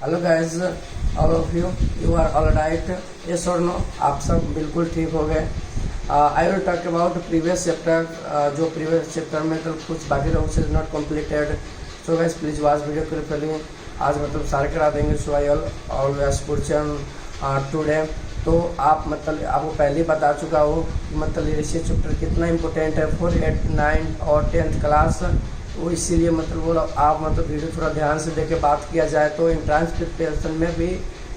Hello guys, all of you are all right? Yes और no? आप सब बिल्कुल ठीक हो गए। I will talk about previous chapter. जो प्रीवियस चैप्टर में तो कुछ बाकी लोगों से not completed. So guys please watch video carefully. आज मतलब सारे करा देंगे। So I always question today. तो आप मतलब आपको पहले ही बता चुका हो मतलब ये चैप्टर कितना इंपॉर्टेंट है फॉर 8, 9 और 10th क्लास। तो इसीलिए मतलब वो आप मतलब वीडियो थोड़ा ध्यान से देके बात किया जाए तो एंट्रांस प्रिपरेशन में भी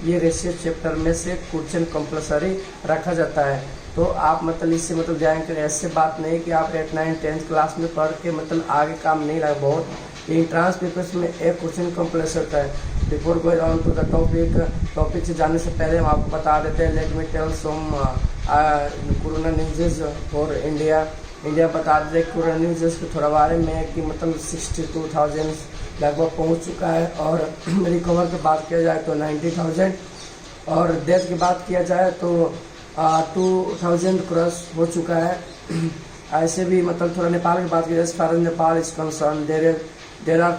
ये रेशियो चैप्टर में से क्वेश्चन कंपलसरी रखा जाता है। तो आप मतलब इससे मतलब जाएंगे ऐसे बात नहीं कि आप 8, 9, 10th क्लास में पढ़ के मतलब आगे काम नहीं लगा। बहुत एंट्रांस प्रिपरेशन में एक क्वेश्चन कंपलसरी होता है। Before going on to the topic से जाने से पहले हम आपको बता देते हैं। Let me tell some corona news for India बता देते कोरोना न्यूज़ के थोड़ा बारे में कि मतलब 62,000 लगभग पहुंच चुका है। और रिकवर की बात किया जाए तो 90,000 और डेथ की बात किया जाए तो 2,000 क्रॉस हो चुका है। ऐसे भी मतलब थोड़ा नेपाल की बात की जाए, as far as Nepal is concern there are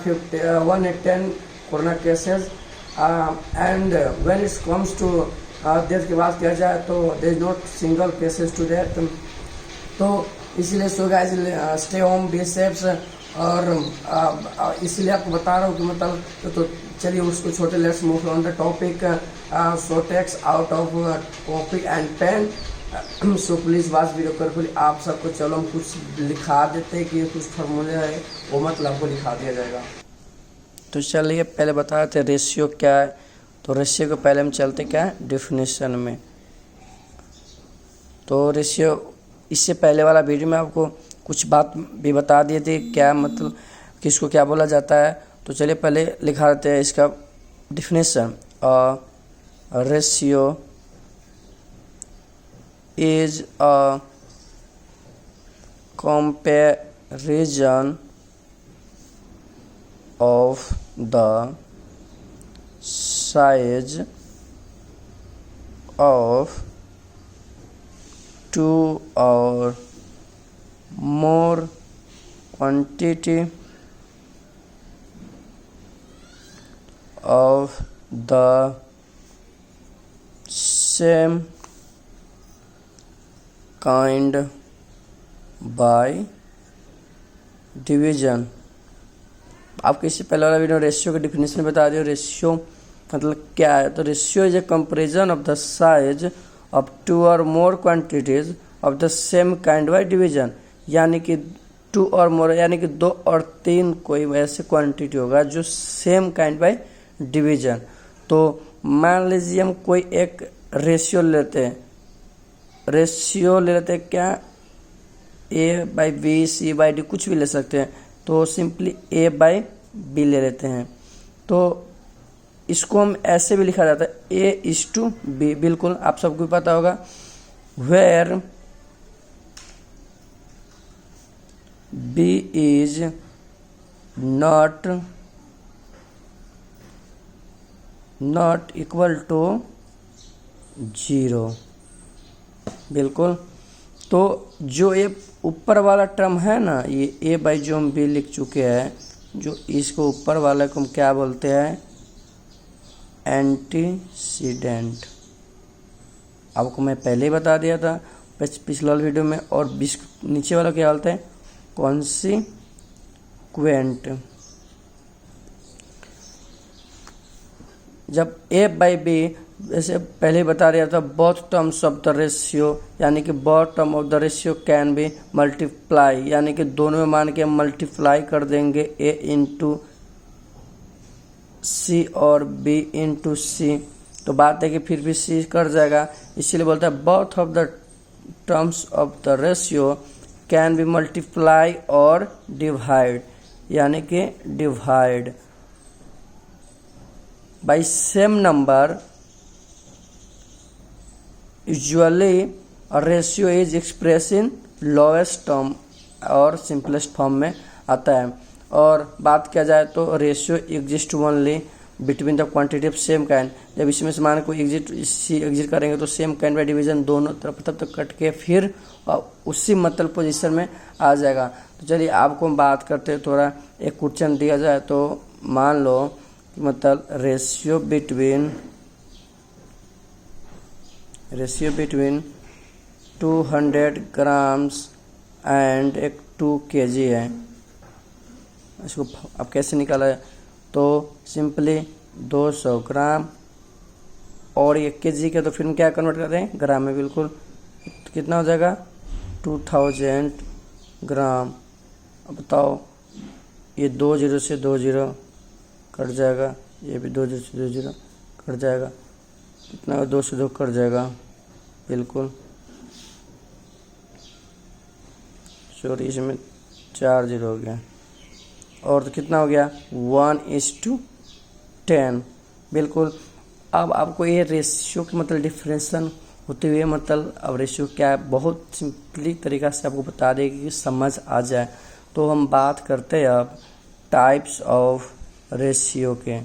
110 corona cases and when it comes to death की बात किया जाए तो there is not single cases to death. तो इसीलिए so guys stay home be safe. और इसीलिए आपको बता रहा हूँ कि मतलब तो चलिए उसको छोटे let's move on the topic. So takes out of copy and pen. So please watch video carefully. आप सबको चलो हम कुछ लिखा देते हैं कि कुछ फार्मूले है वो मतलब आपको लिखा दिया जाएगा। तो चलिए पहले बता देते रेशियो क्या है। तो रेशियो को पहले हम चलते क्या है डिफिनेशन में। तो रेशियो इससे पहले वाला वीडियो में आपको कुछ बात भी बता दिए थे क्या मतलब किसको क्या बोला जाता है। तो चलिए पहले लिखा देते हैं इसका definition. Ratio is a comparison of the size of two or more quantity of the same kind by division। आपको इससे पहले वाला वीडियो रेशियो का डिफिनेशन बता दिया। रेशियो मतलब क्या है। तो ratio is a comparison of the size of two or more quantities of the same kind by division। यानी कि 2 और more यानी कि 2 और 3 कोई ऐसे क्वांटिटी होगा जो सेम काइंड बाय डिवीजन। तो मान लीजिए हम कोई एक रेशियो लेते हैं क्या A/B C/D कुछ भी ले सकते हैं। तो सिंपली A/B ले लेते हैं। तो इसको हम ऐसे भी लिखा जाता है A/B। बिल्कुल आप सबको पता होगा। Where B is not equal to 0। बिल्कुल। तो जो ये ऊपर वाला टर्म है ना ये A/B जो हम B लिख चुके हैं, जो इसको ऊपर वाले को हम क्या बोलते हैं एंटीसीडेंट। आपको मैं पहले ही बता दिया था पिछले वाले वीडियो में। और नीचे वाला क्या बोलते हैं कॉन्सिक्वेंट। जब A/B जैसे पहले ही बता दिया था both terms of the ratio यानी कि both term of the ratio can be multiply यानी कि दोनों में मान के हम मल्टीप्लाई कर देंगे A इंटू C और B इंटू C। तो बात है कि फिर भी C कर जाएगा। इसीलिए बोलता है both of the terms of the ratio can be multiply और डिवाइड यानी कि divide by same number. Usually ratio is express in lowest term और सिंपलेस्ट फॉर्म में आता है। और बात किया जाए तो ratio exist only between the quantity of same kind. जब इसमें से मान को एग्जिट करेंगे तो सेम काइंड बाय डिवीजन दोनों तरफ तब तक कट के फिर उसी मतलब पोजीशन में आ जाएगा। तो चलिए आपको हम बात करते हैं थोड़ा। एक क्वेश्चन दिया जाए तो मान लो मतलब रेशियो बिटवीन 200 ग्राम्स एंड एक 2 kg है। इसको अब कैसे निकाला है, तो सिंपली 200 ग्राम और ये kg के, तो फिर क्या कन्वर्ट कर रहे हैं ग्राम में, बिल्कुल कितना हो जाएगा 2000 ग्राम। अब बताओ, ये 2 0 से 2 0 कट जाएगा, ये भी 2 0 से 2 0 कट जाएगा, कितना 2 से 2 कट जाएगा, बिल्कुल सॉरी इसमें 4 0 हो गया, और तो कितना हो गया 1:10, बिल्कुल। अब आपको ये रेशियो की मतलब डिफरेंशन होते हुए मतलब अब रेशियो क्या है बहुत सिंपली तरीका से आपको बता देगी कि समझ आ जाए। तो हम बात करते हैं अब टाइप्स ऑफ रेशियो के।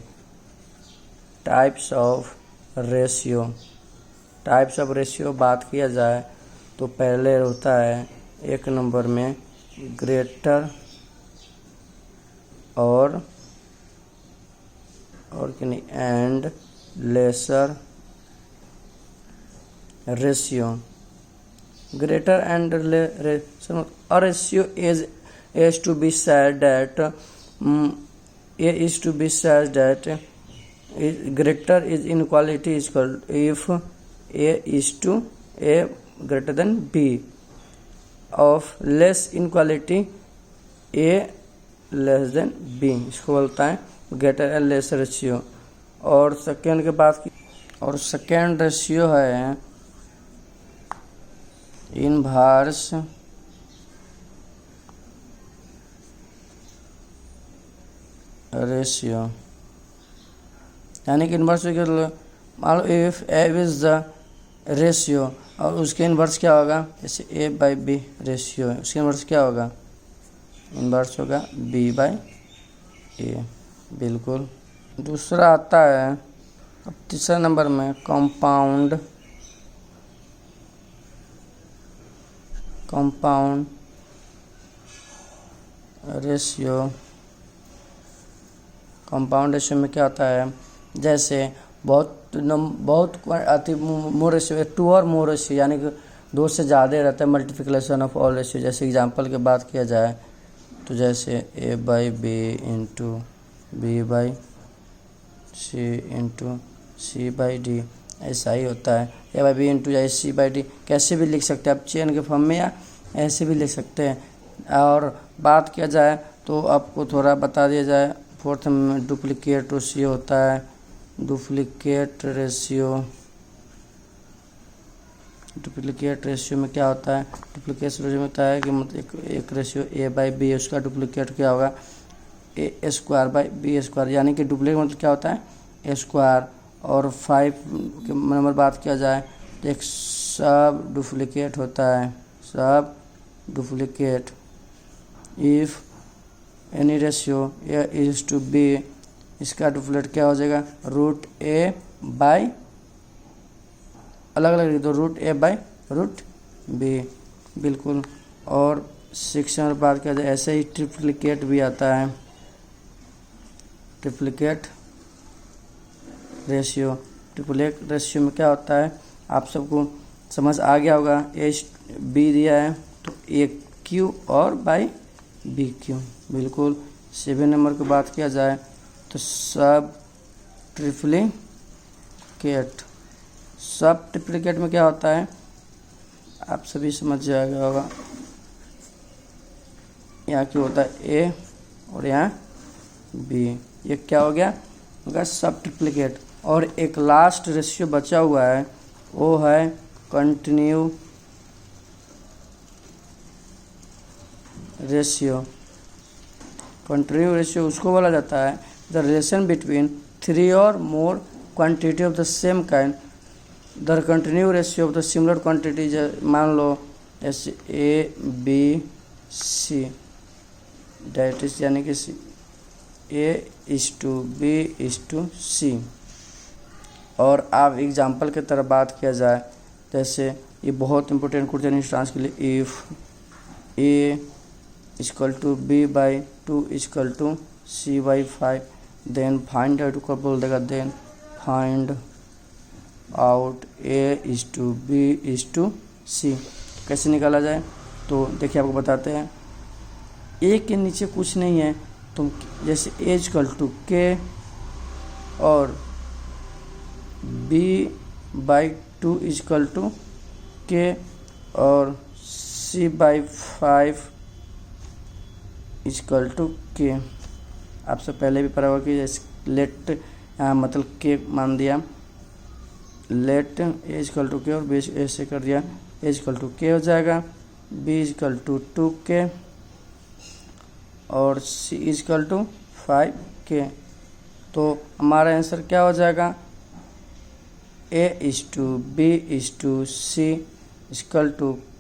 टाइप्स ऑफ रेशियो बात किया जाए तो पहले होता है एक नंबर में ग्रेटर और कि नहीं and lesser ratio. Greater and lesser ratio is to be said that greater is inequality is called if A is to A greater than B, of less inequality A less than B, इसको बोलता है greater and lesser ratio. और second के बाद और second ratio है inverse ratio, यानी कि इनवर्स मान लो if A is the ratio और उसके इनवर्स क्या होगा, जैसे A/B रेशियो है, उसके इनवर्स क्या होगा, इनवर्स होगा B/A, बिल्कुल। दूसरा आता है अब तीसरा नंबर में कंपाउंड रेशियो। कंपाउंड रेशियो में क्या होता है, जैसे बहुत अति मोर रेशियो 2 और मोर रेशियो, यानी कि 2 से ज़्यादा रहता है मल्टीप्लिकेशन ऑफ ऑल रेशियो। जैसे एग्जांपल की बात किया जाए तो जैसे A/B into B/C into C/D, ऐसा ही होता है। A/B इंटू या C/D कैसे भी लिख सकते हैं आप, चेन के फॉर्म में या ऐसे भी लिख सकते हैं। और बात किया जाए तो आपको थोड़ा बता दिया जाए, फोर्थ में डुप्लीकेट रेशियो होता है। डुप्लीकेट रेशियो में क्या होता है, डुप्लीकेट रेशियो में होता है कि मतलब एक रेशियो A/B, उसका डुप्लीकेट क्या होगा A²/B², यानी कि डुप्लीकेट मतलब क्या होता है A²। और 5 के नंबर बात किया जाए तो एक सब डुप्लीकेट होता है, सब duplicate. If any ratio A is to B, इसका डुप्लीकेट क्या हो जाएगा √A बाई, अलग अलग तो √A/√B, बिल्कुल। और 6 नंबर बात किया जाए ऐसे ही ट्रिप्लिकेट भी आता है, ट्रिप्लिकेट रेशियो। ट्रिप्लिकेट रेशियो में क्या होता है आप सबको समझ आ गया होगा, A/B दिया है तो AQ और बाई BQ, बिल्कुल। 7 नंबर की बात किया जाए तो सब ट्रिप्लिकेट में क्या होता है आप सभी समझ जाएगा होगा, यहाँ क्या होता है A और यहाँ B, ये क्या हो गया होगा सब ट्रिप्लिकेट। और एक लास्ट रेशियो बचा हुआ है वो है कंटिन्यू रेशियो। कंटिन्यू रेशियो उसको बोला जाता है द रिलेशन बिटवीन 3 और more quantity of the same kind. The continue ratio of the similar quantity, मान लो जैसे A/B/C, डेट इज यानी कि A/B/C। और आप एग्जाम्पल की तरह बात किया जाए, जैसे ये बहुत इंपॉर्टेंट क्वेश्चन इस ट्रांस के लिए, if A = B/2 = C/5, then find out को बोल देगा, देन फाइंड आउट A/B/C कैसे निकाला जाए। तो देखिए आपको बताते हैं, ए के नीचे कुछ नहीं है, तो जैसे A=K और B/2 = K और C/5 = K। आपसे पहले भी पढ़ा होगा कि जैसे लेट यहाँ मतलब K मान दिया, लेट A=K और B ऐसे कर दिया, A=K हो जाएगा, B=2K और C=5K। तो हमारा आंसर क्या हो जाएगा, A/B/C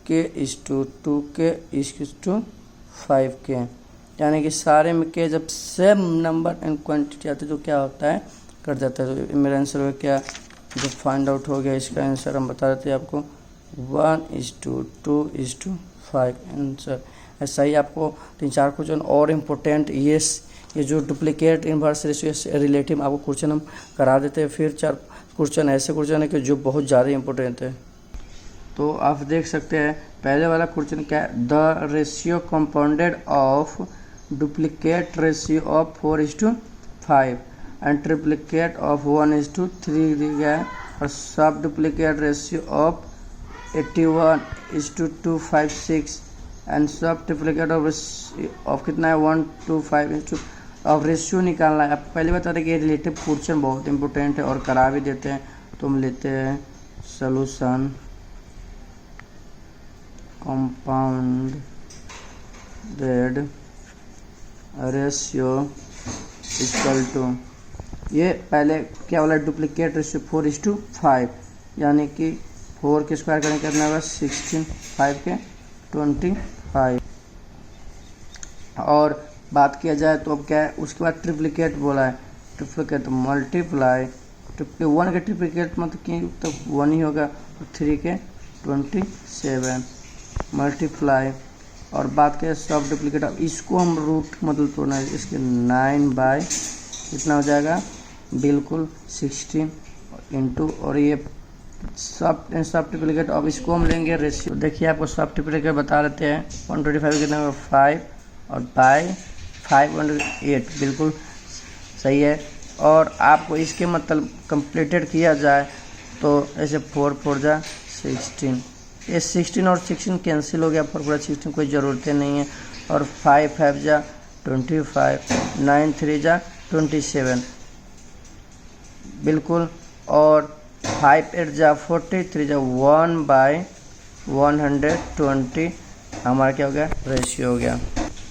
K/2K/5K। यानी कि सारे में के जब सेम नंबर एंड क्वांटिटी आती है तो क्या होता है, कट जाता है। तो मेरा आंसर हो क्या, जब फाइंड आउट हो गया इसका आंसर हम बता देते हैं आपको 1:2:5 आंसर। ऐसा ही आपको 3-4 क्वेश्चन और इम्पोर्टेंट ये जो डुप्लीकेट इनवर्स रेशियो से रिलेटिव आपको क्वेश्चन हम करा देते हैं। फिर 4 क्वेश्चन ऐसे क्वेश्चन है कि जो बहुत ज़्यादा इम्पोर्टेंट है। तो आप देख सकते हैं पहले वाला क्वेश्चन क्या है, the ratio compounded of duplicate ratio of 4:5 and triplicate of 1:3 दिया गया है, और सब डुप्लीकेट रेशियो ऑफ 81:256 एंड सब ट्रिप्लीकेट ऑफ कितना है 1:5 ऑफ रेशियो निकालना है। आप पहले बता दें कि रिलेटिव क्वेश्चन बहुत इंपॉर्टेंट है और करा भी देते हैं। तो हम लेते हैं solution compounded ratio equal to, ये पहले क्या वाला डुप्लीकेट रेशियो 4:5, यानी कि 4 के स्क्वायर करने कितना होगा 16, 5 के 25। और बात किया जाए तो अब क्या है, उसके बाद ट्रिप्लीकेट बोला है, ट्रिप्लीकेट मल्टीप्लाई 1 के ट्रिप्लीकेट मतलब कि तो 1 ही होगा, 3 के 27 मल्टीप्लाई। और बात करें सब डुप्लीकेट, अब इसको हम रूट मतलब तोड़ना है, इसके 9 कितना हो जाएगा बिल्कुल 16 इंटू, और ये सब ट्रिप्लीकेट। अब इसको हम लेंगे रेशियो। देखिए आपको सब ट्रिप्लीकेट बता देते हैं, 125 कितना होगा 5 और बाई 5/8 बिल्कुल सही है। और आपको इसके मतलब कंप्लीटेड किया जाए तो ऐसे 4 जा 16, ये 16 और 16 कैंसिल हो गया, 4 16 कोई ज़रूरत नहीं है। और 5 जा 25, 9 3 जा 27 बिल्कुल, और 5 8 जा 40, 3 जा 1/120 हमारा क्या हो गया रेशियो हो गया।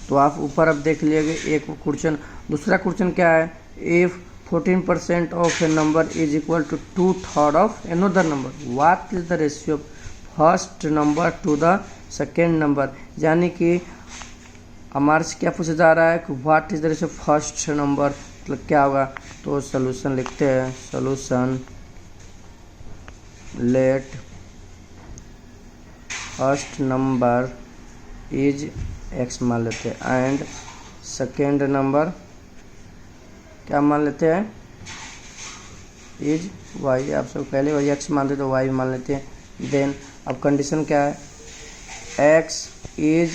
तो आप ऊपर अब देख लीजिए एक क्वेश्चन। दूसरा क्वेश्चन क्या है, if 14% of a number is equal to 2/3 of another number, what is the ratio of first number to the second number. यानी कि हमारे से क्या पूछा जा रहा है कि what is the ratio of first number, मतलब क्या होगा। तो सोल्यूशन लिखते हैं, solution let first number is x मान लेते हैं एंड सेकेंड नंबर क्या मान लेते हैं इज y। आप सब पहले वही x मानते तो y मान लेते हैं। देन अब कंडीशन क्या है, x इज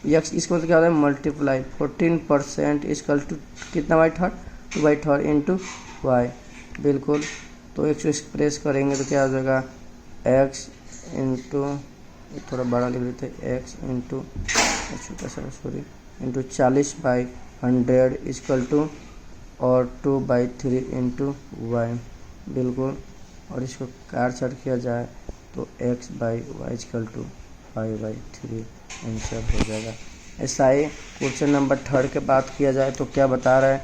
x इसको मतलब क्या होता है मल्टीप्लाई 14% इक्वल टू कितना 2/3 2/3 इंटू y बिल्कुल। तो x एक्सप्रेस करेंगे तो क्या हो जाएगा x इंटू, थोड़ा बड़ा लिख देते हैं, x इंटू छोटा सा सॉरी इंटू 40/100 इक्वल टू और 2/3 इंटू y बिल्कुल। और इसको काट छाट किया जाए तो x/y इक्वल टू 5/3 आंसर हो जाएगा। ऐसा ही क्वेश्चन नंबर 3 के बात किया जाए तो क्या बता रहा है,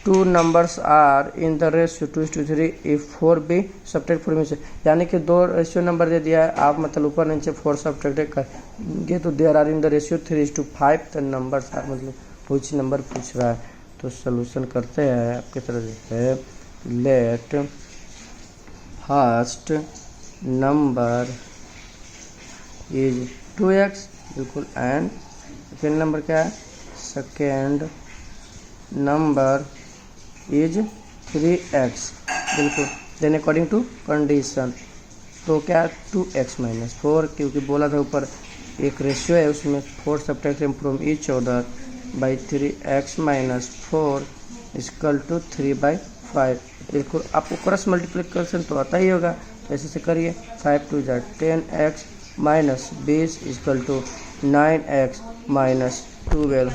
2 numbers are in the ratio 2:3 if 4 be subtract 4 में से, यानी कि 2 रेशियो नंबर दे दिया है, आप मतलब ऊपर नीचे 4 सब्ट्रैक्ट करेंगे तो there are in the ratio 3:5 the numbers are, मतलब कुछ नंबर पूछ रहा है। तो सोल्यूशन करते हैं आपकी तरफ है, let first number is 2x बिल्कुल एंड सेकेंड नंबर क्या है, सेकेंड नंबर इज 3x, बिल्कुल। देन अकॉर्डिंग टू कंडीशन तो क्या 2x माइनस 4, क्योंकि बोला था ऊपर एक रेशियो है उसमें 4 subtract from each other by 3x minus 4 equal to 3/5। बिल्कुल, आपको क्रॉस मल्टीप्लिकेशन तो आता ही होगा, तो ऐसे से करिए। 5 2 10x minus 20 equal to 9x minus 12।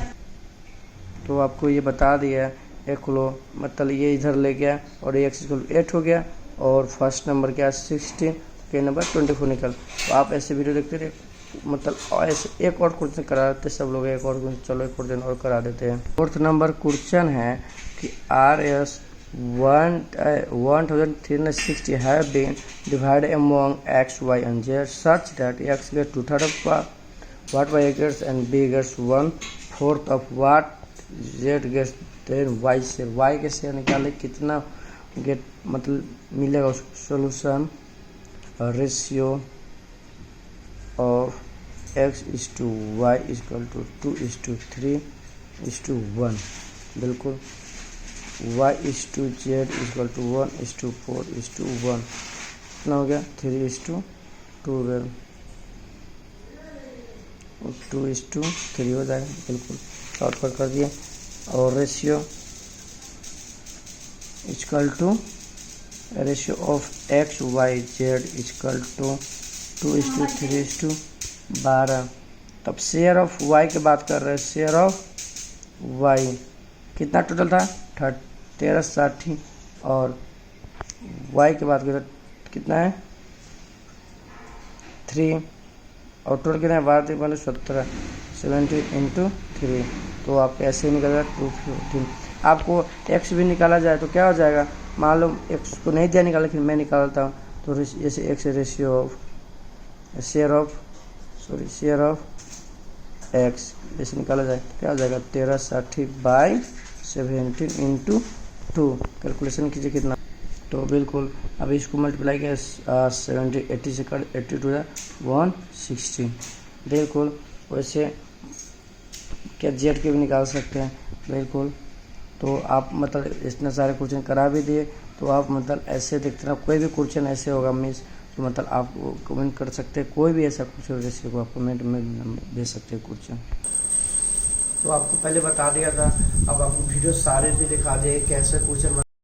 तो आपको ये बता दिया है, एक लो मतलब ये इधर ले गया और x इक्वल 8 हो गया, और फर्स्ट नंबर क्या 16 के नंबर 24 निकल। तो आप ऐसे वीडियो देखते रहे, मतलब ऐसे एक और क्वेश्चन करा देते सब लोग, एक और क्वेश्चन, चलो एक क्वेश्चन और करा देते हैं। फोर्थ नंबर क्वेश्चन है कि RS 1360 have been divided among x, y and z such that x gets 2/3 of what y gets and b gets 1/4 of what z gets। then y से y के share निकाले, कितना get मतलब मिलेगा उसको solution. Ratio of x is to y equal to 2:3:1, बिल्कुल। y is to z equal to 1:4:1, कितना हो गया 3:12, 2:3 हो जाएगा, बिल्कुल शॉर्टकट कर दिए। और ratio equal to ratio of x y z equal to 2:3:12। तब शेयर ऑफ y की बात कर रहे हैं, शेयर ऑफ y कितना टोटल था 1360, और y की बात करें कितना है 3, और टोटल कितना है 12 17 70 × 3, तो आप ऐसे निकलेगा 215। आपको x भी निकाला जाए तो क्या हो जाएगा, मान लो x को नहीं दिया निकाला, लेकिन मैं निकालता हूँ, तो जैसे x ratio of share of x जैसे निकाला जाए तो क्या हो जाएगा 1360/17 × 2, कैलकुलेशन कीजिए कितना। तो बिल्कुल अब इसको मल्टीप्लाई किया 70 80 से कर 82 160, बिल्कुल। वैसे क्या जेड के भी निकाल सकते हैं, बिल्कुल। तो आप मतलब इतने सारे क्वेश्चन करा भी दिए, तो आप मतलब ऐसे देखते रहो, कोई भी क्वेश्चन ऐसे होगा मिस तो मतलब आप कमेंट कर सकते हैं, कोई भी ऐसा क्वेश्चन जैसे को आप कमेंट में दे सकते हैं क्वेश्चन। तो आपको पहले बता दिया था, अब आपको वीडियो सारे भी दिखा दिए कैसे क्वेश्चन